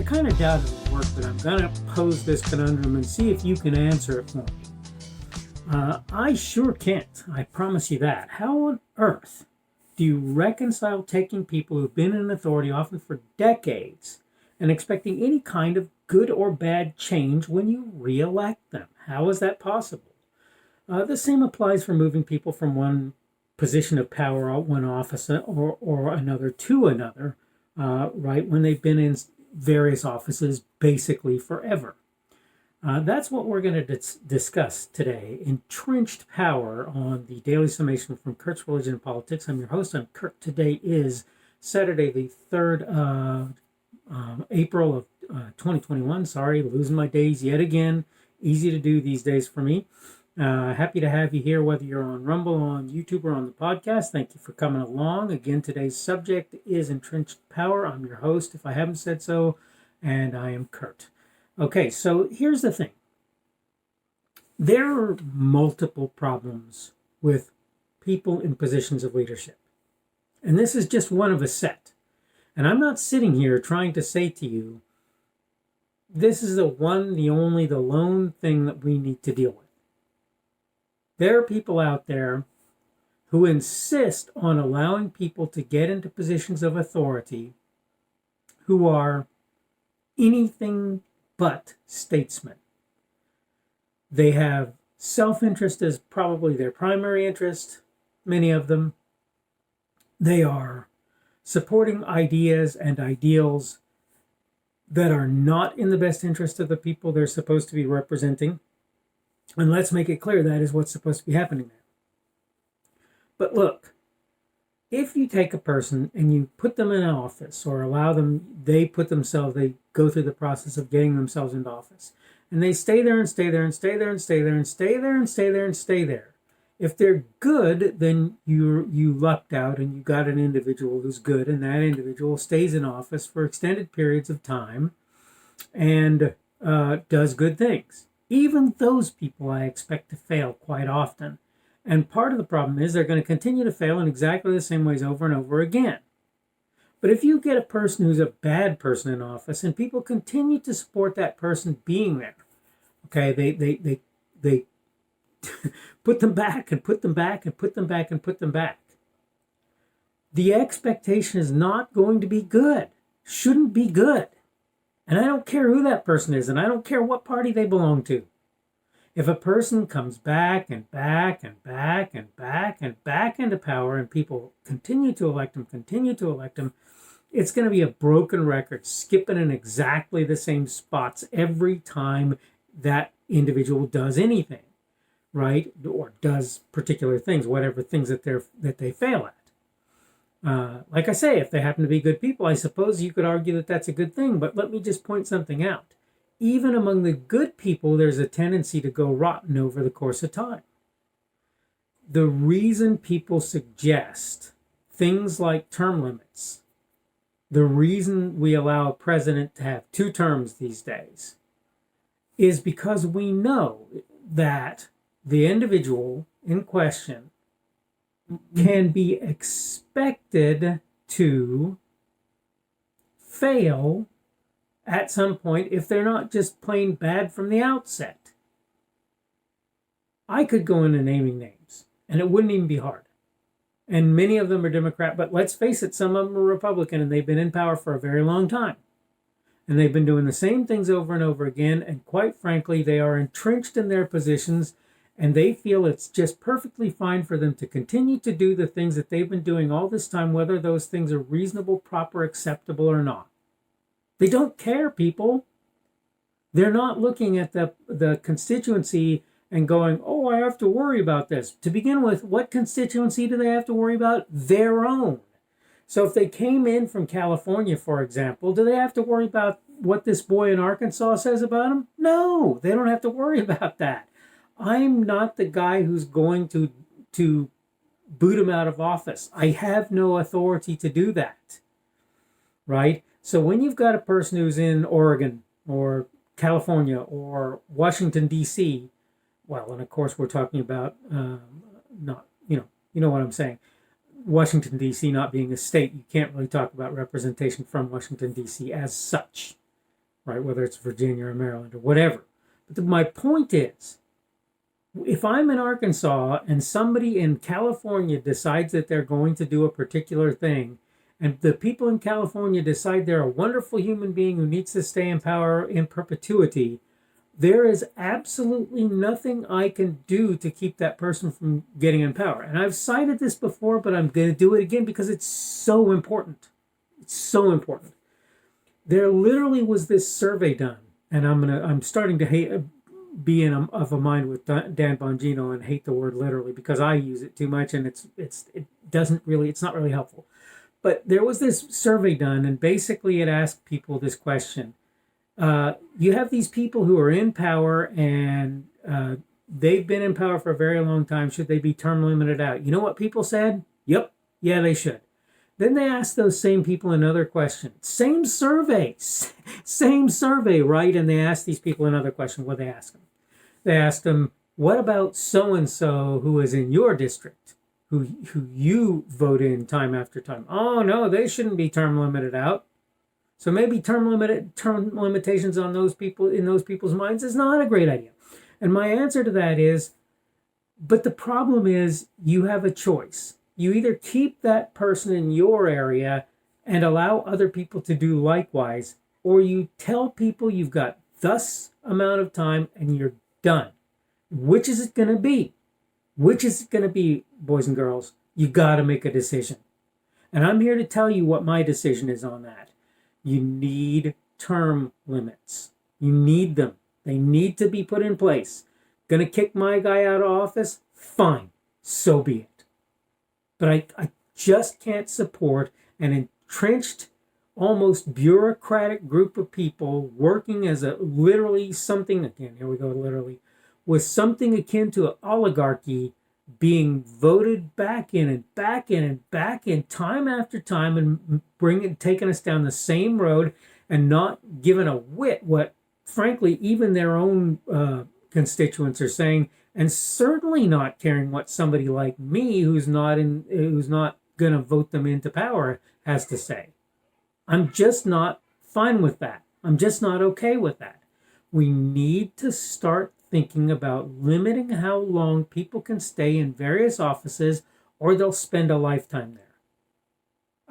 kind of doubt it'll work, but I'm going to pose this conundrum and see if you can answer it for me. I sure can't. I promise you that. How on earth do you reconcile taking people who've been in authority often for decades and expecting any kind of good or bad change when you re-elect them? How is that possible? The same applies for moving people from one position of power, one office or another to another, right, when they've been in various offices basically forever. That's what we're going to discuss today. Entrenched power on the Daily Summation from Kurt's Religion and Politics. I'm your host. I'm Kurt. Today is Saturday, the 3rd of April of 2021. Sorry, losing my days yet again. Easy to do these days for me. Happy to have you here, whether you're on Rumble, on YouTube, or on the podcast. Thank you for coming along. Again, today's subject is entrenched power. I'm your host, if I haven't said so, and I am Kurt. Okay, so here's the thing. There are multiple problems with people in positions of leadership. And this is just one of a set. And I'm not sitting here trying to say to you, this is the one, the only, the lone thing that we need to deal with. There are people out there who insist on allowing people to get into positions of authority who are anything but statesmen. They have self-interest as probably their primary interest, many of them. They are supporting ideas and ideals that are not in the best interest of the people they're supposed to be representing. And let's make it clear that is what's supposed to be happening there. But look, if you take a person and you put them in an office or allow them, they go through the process of getting themselves into office. And they stay there and stay there and stay there and stay there and stay there and stay there and stay there. If they're good, then you lucked out and you got an individual who's good, and that individual stays in office for extended periods of time and does good things. Even those people I expect to fail quite often. And part of the problem is they're going to continue to fail in exactly the same ways over and over again. But if you get a person who's a bad person in office and people continue to support that person being there, okay, they put them back and put them back and put them back and put them back. The expectation is not going to be good, shouldn't be good. And I don't care who that person is, and I don't care what party they belong to. If a person comes back and back and back and back and back into power and people continue to elect them, it's going to be a broken record, skipping in exactly the same spots every time that individual does anything, right? Or does particular things, whatever things that they fail at. Like I say, if they happen to be good people, I suppose you could argue that that's a good thing. But let me just point something out. Even among the good people, there's a tendency to go rotten over the course of time. The reason people suggest things like term limits, the reason we allow a president to have 2 terms these days, is because we know that the individual in question can be expected to fail at some point if they're not just plain bad from the outset. I could go into naming names, and it wouldn't even be hard. And many of them are Democrat, but let's face it, some of them are Republican, and they've been in power for a very long time. And they've been doing the same things over and over again, and quite frankly, they are entrenched in their positions, and they feel it's just perfectly fine for them to continue to do the things that they've been doing all this time, whether those things are reasonable, proper, acceptable, or not. They don't care, people. They're not looking at the constituency and going, oh, I have to worry about this. To begin with, what constituency do they have to worry about? Their own. So if they came in from California, for example, do they have to worry about what this boy in Arkansas says about them? No, they don't have to worry about that. I'm not the guy who's going to boot him out of office. I have no authority to do that, right? So when you've got a person who's in Oregon or California or Washington, D.C., well, and of course we're talking about not, you know what I'm saying. Washington, D.C. not being a state, you can't really talk about representation from Washington, D.C. as such. right? Whether it's Virginia or Maryland or whatever. But my point is, if I'm in Arkansas and somebody in California decides that they're going to do a particular thing, and the people in California decide they're a wonderful human being who needs to stay in power in perpetuity, there is absolutely nothing I can do to keep that person from getting in power. And I've cited this before, but I'm going to do it again because it's so important. It's so important. There literally was this survey done, and I'm starting to be of a mind with Dan Bongino and hate the word literally because I use it too much and it's not really helpful. But there was this survey done, and basically it asked people this question. You have these people who are in power and they've been in power for a very long time. Should they be term limited out? You know what people said? Yep. Yeah, they should. Then they asked those same people another question. Same survey, right? And they asked these people another question. What did they ask them? They asked them, what about so-and-so who is in your district, who you vote in time after time? Oh, no, they shouldn't be term limited out. So maybe term limitations on those people in those people's minds is not a great idea. And my answer to that is, but the problem is you have a choice. You either keep that person in your area and allow other people to do likewise, or you tell people you've got thus amount of time and you're done. Which is it going to be? Which is it going to be, boys and girls? You got to make a decision. And I'm here to tell you what my decision is on that. You need term limits. You need them. They need to be put in place. Going to kick my guy out of office? Fine. So be it. But I just can't support an entrenched, almost bureaucratic group of people working as a literally something, again, here we go, literally, with something akin to an oligarchy being voted back in and back in and back in time after time and taking us down the same road and not giving a whit what, frankly, even their own constituents are saying, and certainly not caring what somebody like me who's not going to vote them into power has to say. I'm just not fine with that. I'm just not okay with that. We need to start thinking about limiting how long people can stay in various offices or they'll spend a lifetime there.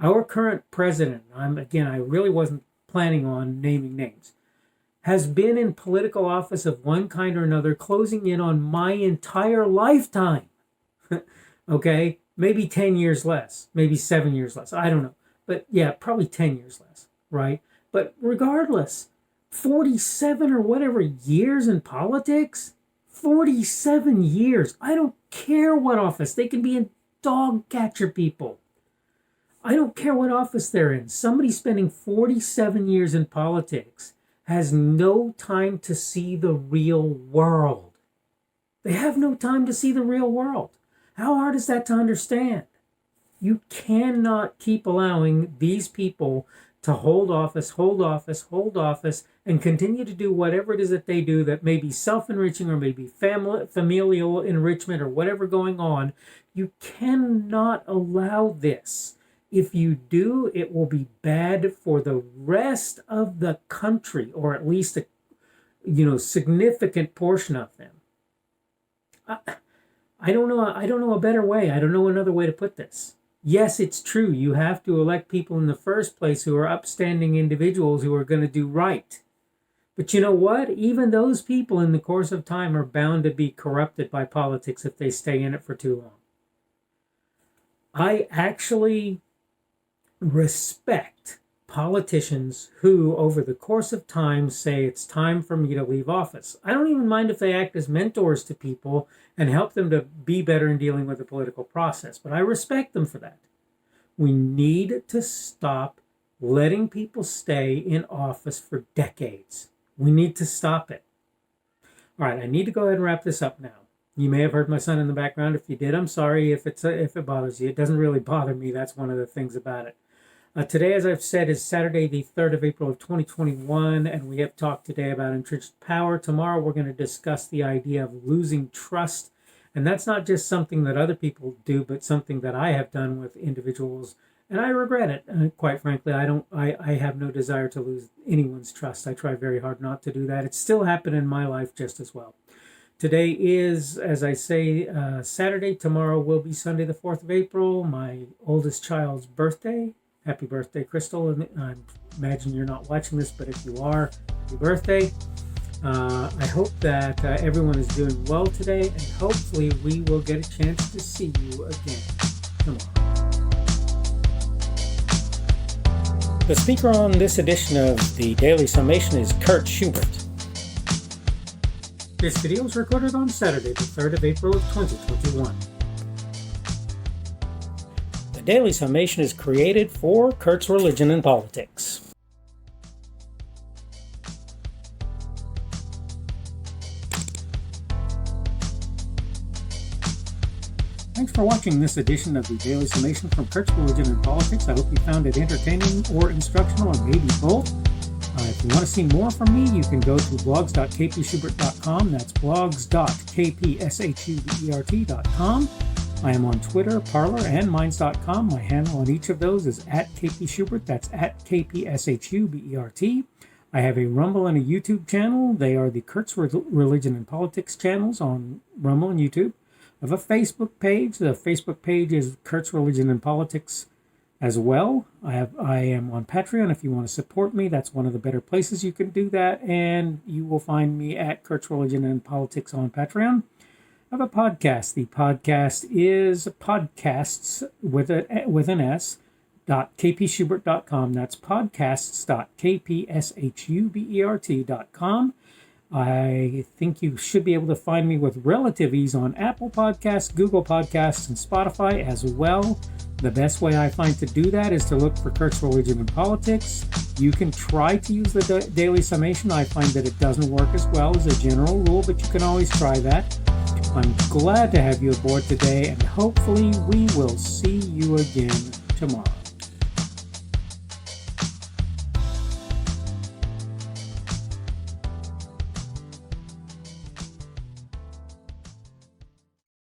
Our current president, I really wasn't planning on naming names, has been in political office of one kind or another, closing in on my entire lifetime. Okay? Maybe 10 years less, maybe 7 years less. I don't know. But yeah, probably 10 years less, right? But regardless, 47 or whatever years in politics, 47 years. I don't care what office. They can be in dog catcher people. I don't care what office they're in. Somebody spending 47 years in politics has no time to see the real world. They have no time to see the real world. How hard is that to understand? You cannot keep allowing these people to hold office, and continue to do whatever it is that they do that may be self-enriching or maybe familial enrichment or whatever going on. You cannot allow this. If you do, it will be bad for the rest of the country, or at least a significant portion of them. I don't know a better way. I don't know another way to put this. Yes, it's true. You have to elect people in the first place who are upstanding individuals who are going to do right. But you know what? Even those people in the course of time are bound to be corrupted by politics if they stay in it for too long. I actually respect politicians who, over the course of time, say it's time for me to leave office. I don't even mind if they act as mentors to people and help them to be better in dealing with the political process, but I respect them for that. We need to stop letting people stay in office for decades. We need to stop it. All right, I need to go ahead and wrap this up now. You may have heard my son in the background. If you did, I'm sorry if it bothers you. It doesn't really bother me. That's one of the things about it. Today, as I've said, is Saturday, the 3rd of April of 2021, and we have talked today about entrenched power. Tomorrow, we're going to discuss the idea of losing trust, and that's not just something that other people do, but something that I have done with individuals And I regret it. Quite frankly, I have no desire to lose anyone's trust. I try very hard not to do that. It's still happened in my life just as well. Today is, as I say, Saturday. Tomorrow will be Sunday, the 4th of April, my oldest child's birthday. Happy birthday, Crystal. And I imagine you're not watching this, but if you are, happy birthday. I hope that everyone is doing well today, and hopefully we will get a chance to see you again tomorrow. The speaker on this edition of the Daily Summation is Kurt Schubert. This video was recorded on Saturday, the 3rd of April of 2021. The Daily Summation is created for Kurt's Religion and Politics. Thanks for watching this edition of the Daily Summation from Kurt's Religion and Politics. I hope you found it entertaining or instructional, or maybe both. If you want to see more from me, you can go to blogs.kpschubert.com. That's blogs.kpschubert.com. I am on Twitter, Parler, and Minds.com. My handle on each of those is @kpschubert. That's @kpschubert. I have a Rumble and a YouTube channel. They are the Kurt's Religion and Politics channels on Rumble and YouTube. I have a Facebook page. The Facebook page is Kurt's Religion and Politics as well. I am on Patreon. If you want to support me, that's one of the better places you can do that. And you will find me at Kurt's Religion and Politics on Patreon. I have a podcast. The podcast is podcasts with an S. .kpschubert.com. That's podcasts.kpschubert.com. I think you should be able to find me with relative ease on Apple Podcasts, Google Podcasts, and Spotify as well. The best way I find to do that is to look for Kurt's Religion and Politics. You can try to use the Daily Summation. I find that it doesn't work as well as a general rule, but you can always try that. I'm glad to have you aboard today, and hopefully we will see you again tomorrow.